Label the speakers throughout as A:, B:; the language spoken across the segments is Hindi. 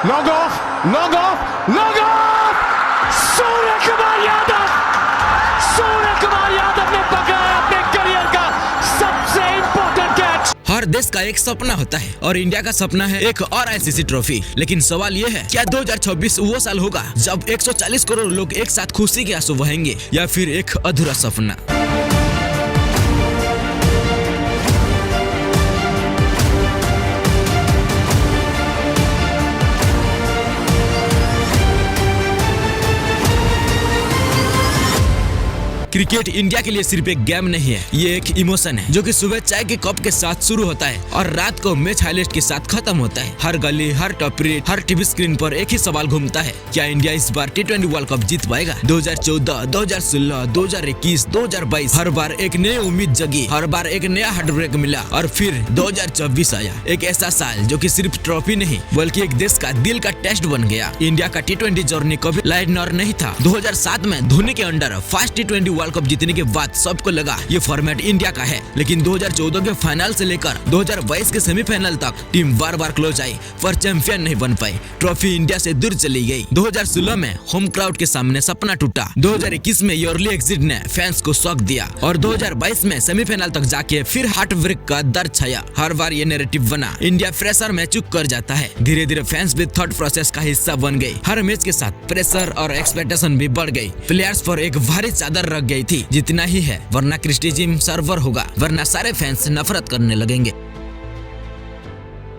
A: Long off, long off, long off! Surya Kumar Yadav ने पकड़ा अपने करियर का सबसे इंपॉर्टेंट कैच।
B: हर देश का एक सपना होता है और इंडिया का सपना है एक और आईसीसी ट्रॉफी। लेकिन सवाल ये है, क्या 2026 वो साल होगा जब 140 करोड़ लोग एक साथ खुशी के आंसू बहेंगे, या फिर एक अधूरा सपना? क्रिकेट इंडिया के लिए सिर्फ एक गेम नहीं है, ये एक इमोशन है जो कि सुबह चाय के कप के साथ शुरू होता है और रात को मैच हाइलाइट के साथ खत्म होता है। हर गली, हर टपरी, हर टीवी स्क्रीन पर एक ही सवाल घूमता है, क्या इंडिया इस बार T20 वर्ल्ड कप जीत पाएगा? 2014, 2016, 2021, 2022 हर बार एक नई उम्मीद जगी, हर बार एक नया हार्ट ब्रेक मिला और फिर 2024 आया, एक ऐसा साल जो कि सिर्फ ट्रॉफी नहीं बल्कि एक देश का दिल का टेस्ट बन गया। इंडिया का T20 जर्नी कभी लाइनर नहीं था। 2007 में धोनी के under first T20 world cup जीतने के बाद सबको लगा ये फॉर्मेट इंडिया का है, लेकिन 2014 के फाइनल से लेकर 2022 के सेमीफाइनल तक टीम बार बार क्लोज आई पर चैंपियन नहीं बन पाई। ट्रॉफी इंडिया से दूर चली गई। 2016 में होम क्राउड के सामने सपना टूटा। 2021 में अर्ली एग्जिट ने फैंस को शॉक दिया और 2022 में सेमीफाइनल तक जाके फिर हार्ट ब्रेक का दर्द छाया। हर बार ये नैरेटिव बना, इंडिया प्रेशर में चूक कर जाता है। धीरे धीरे फैंस भी थर्ड प्रोसेस का हिस्सा बन गई। हर मैच के साथ प्रेशर और एक्सपेक्टेशन भी बढ़ गई। प्लेयर्स पर एक भारी चादर रख गई थी, जितना ही है, वरना क्रिटिसिज्म सर्वर होगा, वरना सारे फैंस नफरत करने लगेंगे।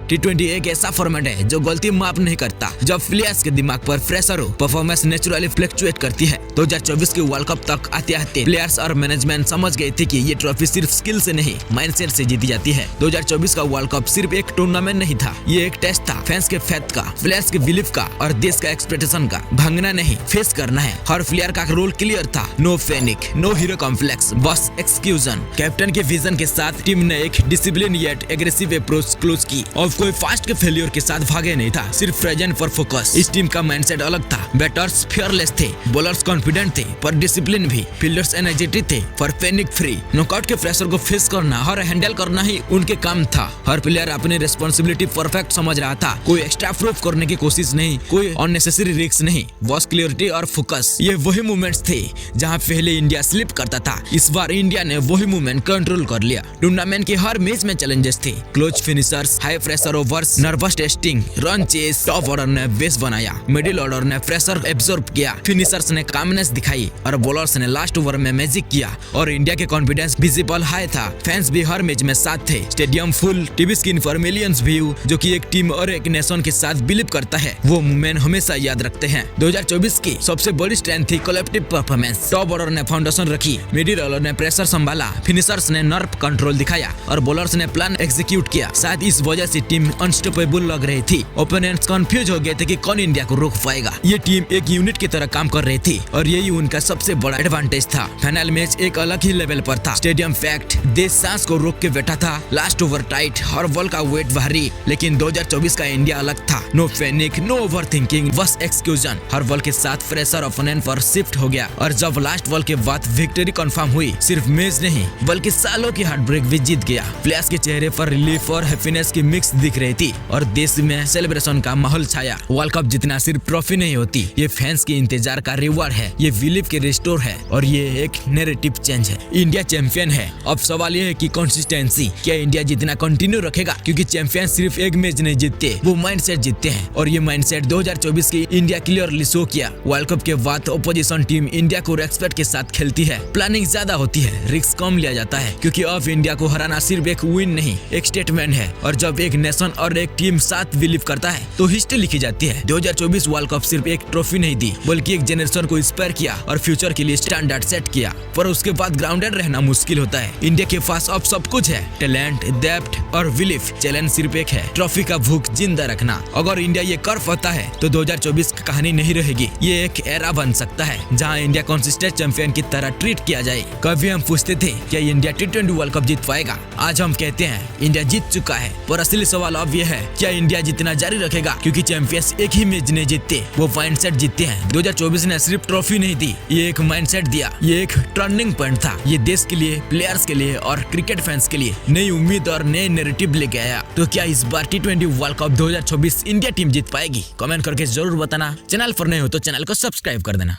B: T20 एक ऐसा फॉर्मेट है जो गलती माफ नहीं करता। जब प्लेयर्स के दिमाग पर प्रेशर हो, परफॉर्मेंस नेचुरली फ्लक्चुएट करती है। 2024 के वर्ल्ड कप तक आते प्लेयर्स और मैनेजमेंट समझ गए थे कि ये ट्रॉफी सिर्फ स्किल से नहीं, माइंडसेट से जीती जाती है। 2024 का वर्ल्ड कप सिर्फ एक टूर्नामेंट नहीं था, ये एक टेस्ट था। फैंस के फेथ का, प्लेयर्स के बिलीफ का और देश का एक्सपेक्टेशन का। भागना नहीं, फेस करना है। हर प्लेयर का रोल क्लियर था। No panic, no hero complex, बस एक्सक्यूजन। कैप्टन के विजन के साथ टीम ने एक discipline yet aggressive approach close की और कोई फास्ट के फेलियर के साथ भागे नहीं था, सिर्फ प्रेजेंट पर फोकस। इस टीम का माइंडसेट अलग था। बैटर्स फियरलेस थे, बॉलर्स कॉन्फिडेंट थे पर डिसिप्लिन भी, फील्डर्स एनर्जेटिक थे पर पैनिक फ्री। नॉकआउट के प्रेशर को फेस करना और हैंडल करना ही उनके काम था। हर प्लेयर अपनी रिस्पॉन्सिबिलिटी परफेक्ट समझ रहा था। कोई एक्स्ट्रा प्रूफ करने की कोशिश नहीं, कोई अननेसेसरी रिस्क नहीं, बस क्लियरिटी और फोकस। ये वही मोमेंट्स थे जहां पहले इंडिया स्लिप करता था। इस बार इंडिया ने वही मोमेंट कंट्रोल कर लिया। टूर्नामेंट के हर मैच में चैलेंजेस थे, close finishers, high pressure overs, nervous testing, run chase. Top order ने बेस बनाया, मिडिल ऑर्डर ने प्रेशर एब्जॉर्ब किया, फिनिशर्स ने कामनेस दिखाई और बॉलर्स ने लास्ट ओवर में मैजिक किया। और इंडिया के कॉन्फिडेंस विजिबल हाई था। फैंस भी हर मैच में साथ थे। स्टेडियम फुल, टीवी स्क्रीन पर मिलियंस व्यू, जो कि एक टीम और एक नेशन के साथ बिलीव करता है, वो मोमेंट हमेशा याद रखते हैं। 2024 की सबसे बड़ी स्ट्रेंथ थी कलेक्टिव परफॉर्मेंस। टॉप ऑर्डर ने फाउंडेशन रखी, मिडिल ऑर्डर ने प्रेशर संभाला, फिनिशर्स ने नर्व कंट्रोल दिखाया और बॉलर्स ने प्लान एग्जीक्यूट किया। शायद इस वजह से टीम अनस्टॉपेबल लग रही थी। ओपोनेंट्स कंफ्यूज हो गए थे कि कौन इंडिया को रोक पाएगा। ये टीम एक यूनिट की तरह काम कर रही थी और यही उनका सबसे बड़ा एडवांटेज था। फाइनल मैच एक अलग ही लेवल पर था। स्टेडियम पैक्ड, देश सांस को रोक के बैठा था। लास्ट ओवर टाइट, हर बॉल का वेट भारी। लेकिन 2024 का इंडिया अलग था। नो पैनिक, नो ओवरथिंकिंग, बस एक्सक्यूजन। हर बॉल के साथ प्रेशर ओपोनेंट पर शिफ्ट हो गया और जब लास्ट बॉल के बाद विक्ट्री कंफर्म हुई, सिर्फ मैच नहीं बल्कि सालों की हार्ट ब्रेक भी जीत गया। प्लेयर्स के चेहरे पर रिलीफ और हैप्पीनेस की मिक्स दिख रही थी और देश में सेलिब्रेशन का माहौल छाया। वर्ल्ड कप जितना सिर्फ ट्रॉफी नहीं होती, ये फैंस के इंतजार का रिवॉर्ड है, ये बिलीफ के रिस्टोर है और ये एक नैरेटिव चेंज है। इंडिया चैंपियन है। अब सवाल ये है कि कंसिस्टेंसी, क्या इंडिया जितना कंटिन्यू रखेगा? क्योंकि चैंपियन सिर्फ एक मैच नहीं जीतते, वो माइंडसेट जीतते हैं और ये माइंडसेट 2024 की इंडिया क्लियरली शो किया। वर्ल्ड कप के बाद ओपोजिशन टीम इंडिया को रेस्पेक्ट के साथ खेलती है। प्लानिंग ज्यादा होती है, रिस्क कम लिया जाता है, क्योंकि अब इंडिया को हराना सिर्फ एक विन नहीं, एक स्टेटमेंट है। और जब एक नेशन और एक टीम साथ बिलीव करता है तो हिस्ट्री लिखी जाती है। 2024 वर्ल्ड कप सिर्फ एक ट्रॉफी नहीं दी, बल्कि एक जनरेशन को इंस्पायर किया और फ्यूचर के लिए स्टैंडर्ड सेट किया। पर उसके बाद ग्राउंडेड रहना मुश्किल होता है। इंडिया के पास अब सब कुछ है, टैलेंट, डेप्थ और बिलीफ। चैलेंज सिर्फ एक है, ट्रॉफी का भूख जिंदा रखना। अगर इंडिया ये कर पाता है तो 2024 की कहानी नहीं रहेगी। ये एक एरा बन सकता है जहाँ इंडिया कंसिस्टेंट चैंपियन की तरह ट्रीट किया जाए। कभी हम पूछते थे क्या इंडिया T20 वर्ल्ड कप जीत पाएगा? आज हम कहते हैं इंडिया जीत चुका है। पर असली सवाल सवाल अब ये है, क्या इंडिया जीतना जारी रखेगा? क्योंकि चैंपियंस एक ही मैच नहीं जीतते, वो माइंडसेट जीतते हैं। 2024 ने सिर्फ ट्रॉफी नहीं दी, ये एक माइंडसेट दिया। ये एक टर्निंग पॉइंट था। ये देश के लिए, प्लेयर्स के लिए और क्रिकेट फैंस के लिए नई उम्मीद और नए नैरेटिव लेके आया। तो क्या इस बार T20 world cup 2024 India team जीत पाएगी? कमेंट करके जरूर बताना। चैनल पर नए हो तो चैनल को सब्सक्राइब कर देना।